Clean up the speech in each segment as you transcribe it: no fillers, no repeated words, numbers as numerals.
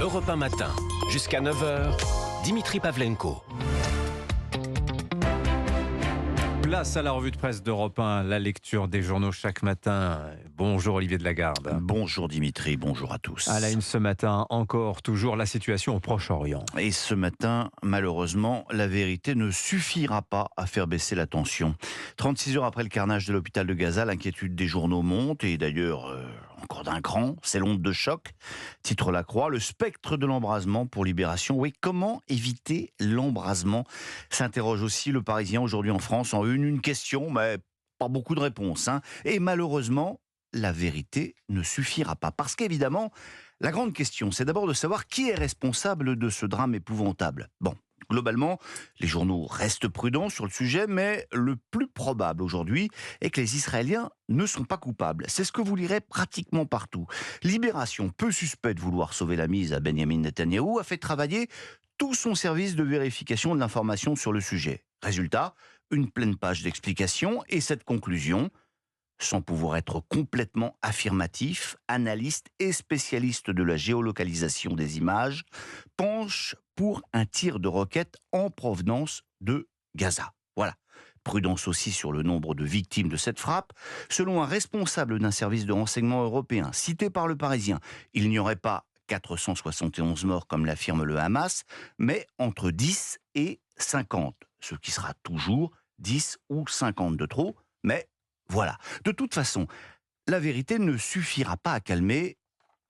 Europe 1 matin, jusqu'à 9h, Dimitri Pavlenko. Place à la revue de presse d'Europe 1, la lecture des journaux chaque matin. Bonjour Olivier de Lagarde. Bonjour Dimitri, bonjour à tous. À la une ce matin, encore toujours la situation au Proche-Orient. Et ce matin, malheureusement, la vérité ne suffira pas à faire baisser la tension. 36 heures après le carnage de l'hôpital de Gaza, l'inquiétude des journaux monte, et d'ailleurs encore d'un cran, c'est l'onde de choc. Titre La Croix, le spectre de l'embrasement pour Libération. Oui, comment éviter l'embrasement ? S'interroge aussi Le Parisien aujourd'hui en France. En une question, mais pas beaucoup de réponses. Et malheureusement, la vérité ne suffira pas. Parce qu'évidemment, la grande question, c'est d'abord de savoir qui est responsable de ce drame épouvantable. Bon, globalement, les journaux restent prudents sur le sujet, mais le plus probable aujourd'hui est que les Israéliens ne sont pas coupables. C'est ce que vous lirez pratiquement partout. Libération, peu suspect de vouloir sauver la mise à Benjamin Netanyahou, a fait travailler tout son service de vérification de l'information sur le sujet. Résultat, une pleine page d'explications et cette conclusion, sans pouvoir être complètement affirmatif, analyste et spécialiste de la géolocalisation des images, penche pour un tir de roquette en provenance de Gaza. Voilà. Prudence aussi sur le nombre de victimes de cette frappe. Selon un responsable d'un service de renseignement européen cité par Le Parisien, il n'y aurait pas 471 morts comme l'affirme le Hamas, mais entre 10 et 50, ce qui sera toujours 10 ou 50 de trop, mais voilà. De toute façon, la vérité ne suffira pas à calmer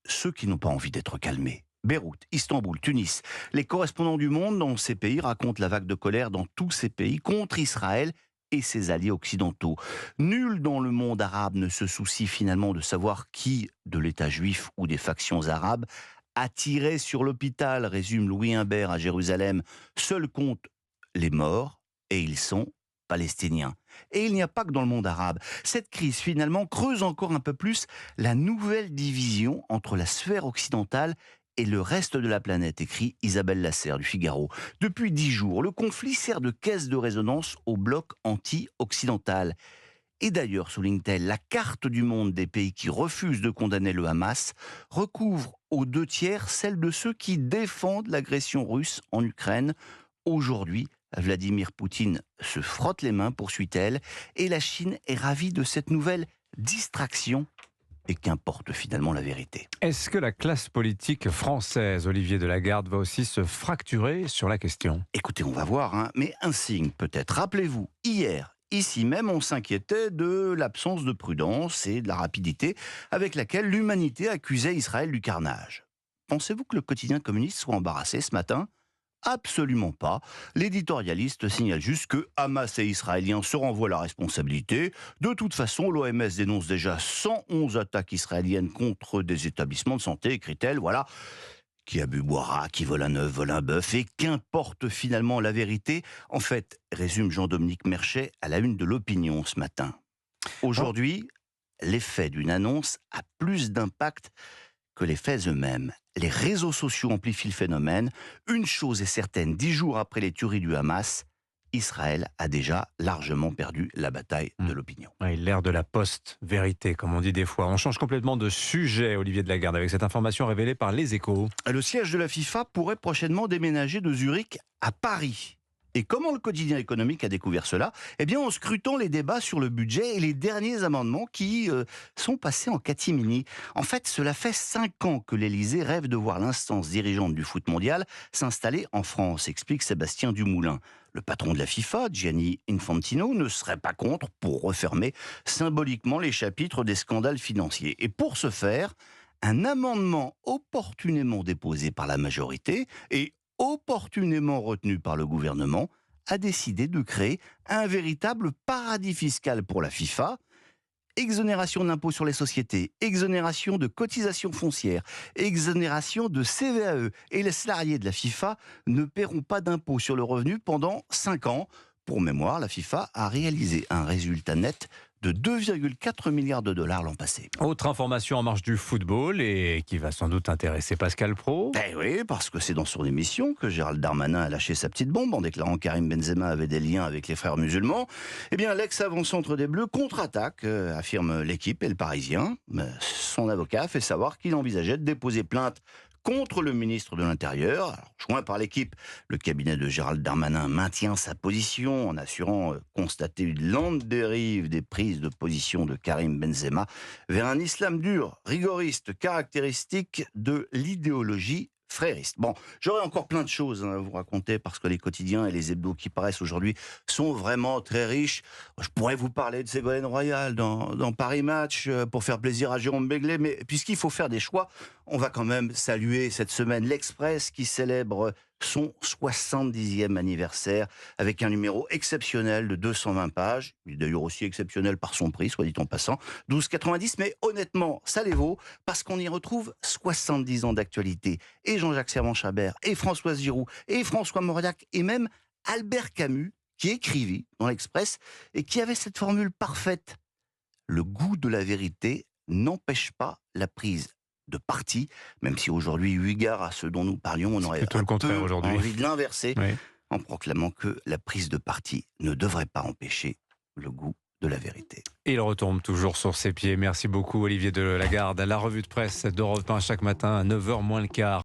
ceux qui n'ont pas envie d'être calmés. Beyrouth, Istanbul, Tunis, les correspondants du monde dans ces pays racontent la vague de colère dans tous ces pays contre Israël et ses alliés occidentaux. Nul dans le monde arabe ne se soucie finalement de savoir qui, de l'État juif ou des factions arabes, a tiré sur l'hôpital, résume Louis Humbert à Jérusalem. Seul compte les morts, et ils sont palestiniens. Et il n'y a pas que dans le monde arabe. Cette crise, finalement, creuse encore un peu plus la nouvelle division entre la sphère occidentale et le reste de la planète, écrit Isabelle Lasserre du Figaro. Depuis 10 jours, le conflit sert de caisse de résonance au bloc anti-occidental. Et d'ailleurs, souligne-t-elle, la carte du monde des pays qui refusent de condamner le Hamas recouvre aux 2/3 celle de ceux qui défendent l'agression russe en Ukraine. Aujourd'hui, Vladimir Poutine se frotte les mains, poursuit-elle, et la Chine est ravie de cette nouvelle distraction. Et qu'importe finalement la vérité. Est-ce que la classe politique française, Olivier de Lagarde, va aussi se fracturer sur la question ? Écoutez, on va voir, mais un signe peut-être. Rappelez-vous, hier, ici même, on s'inquiétait de l'absence de prudence et de la rapidité avec laquelle l'humanité accusait Israël du carnage. Pensez-vous que le quotidien communiste soit embarrassé ce matin ? Absolument pas. L'éditorialiste signale juste que Hamas et Israéliens se renvoient la responsabilité. De toute façon, l'OMS dénonce déjà 111 attaques israéliennes contre des établissements de santé, écrit-elle. Voilà. Qui a bu boira, qui vole un œuf, vole un bœuf. Et qu'importe finalement la vérité. En fait, résume Jean-Dominique Merchet à la une de l'Opinion ce matin. Aujourd'hui, l'effet d'une annonce a plus d'impact que les faits eux-mêmes. Les réseaux sociaux amplifient le phénomène. Une chose est certaine, 10 jours après les tueries du Hamas, Israël a déjà largement perdu la bataille de l'opinion. Oui, l'ère de la post-vérité, comme on dit des fois. On change complètement de sujet, Olivier de Lagarde, avec cette information révélée par Les Échos. Le siège de la FIFA pourrait prochainement déménager de Zurich à Paris. Et comment le quotidien économique a découvert cela ? Eh bien, en scrutant les débats sur le budget et les derniers amendements qui sont passés en catimini. En fait, cela fait 5 ans que l'Élysée rêve de voir l'instance dirigeante du foot mondial s'installer en France, explique Sébastien Dumoulin. Le patron de la FIFA, Gianni Infantino, ne serait pas contre pour refermer symboliquement les chapitres des scandales financiers. Et pour ce faire, un amendement opportunément déposé par la majorité et opportunément retenu par le gouvernement, a décidé de créer un véritable paradis fiscal pour la FIFA. Exonération de l'impôt sur les sociétés, exonération de cotisations foncières, exonération de CVAE. Et les salariés de la FIFA ne paieront pas d'impôt sur le revenu pendant 5 ans. Pour mémoire, la FIFA a réalisé un résultat net de 2,4 milliards de dollars l'an passé. Autre information en marge du football et qui va sans doute intéresser Pascal Praud. Eh oui, parce que c'est dans son émission que Gérald Darmanin a lâché sa petite bombe en déclarant que Karim Benzema avait des liens avec les frères musulmans. Eh bien, l'ex-avant-centre des Bleus contre-attaque, affirme l'équipe et le Parisien. Son avocat fait savoir qu'il envisageait de déposer plainte contre le ministre de l'Intérieur. Alors, joint par l'équipe, le cabinet de Gérald Darmanin maintient sa position en assurant constater une lente dérive des prises de position de Karim Benzema vers un islam dur, rigoriste, caractéristique de l'idéologie frériste. Bon, j'aurais encore plein de choses à vous raconter parce que les quotidiens et les hebdos qui paraissent aujourd'hui sont vraiment très riches. Je pourrais vous parler de Ségolène Royal dans Paris Match pour faire plaisir à Jérôme Béglé, mais puisqu'il faut faire des choix, on va quand même saluer cette semaine l'Express qui célèbre son 70e anniversaire avec un numéro exceptionnel de 220 pages. Il est d'ailleurs aussi exceptionnel par son prix, soit dit en passant, 12,90. Mais honnêtement, ça les vaut parce qu'on y retrouve 70 ans d'actualité. Et Jean-Jacques Servan-Chabert, et Françoise Giroud, et François Mauriac, et même Albert Camus, qui écrivit dans l'Express et qui avait cette formule parfaite. Le goût de la vérité n'empêche pas la prise de parti, même si aujourd'hui, eu égard à ce dont nous parlions, on aurait un peu envie de l'inverser, oui, en proclamant que la prise de parti ne devrait pas empêcher le goût de la vérité. Et il retombe toujours sur ses pieds. Merci beaucoup Olivier de Lagarde. La revue de presse d'Europe 1 chaque matin à 9h moins le quart.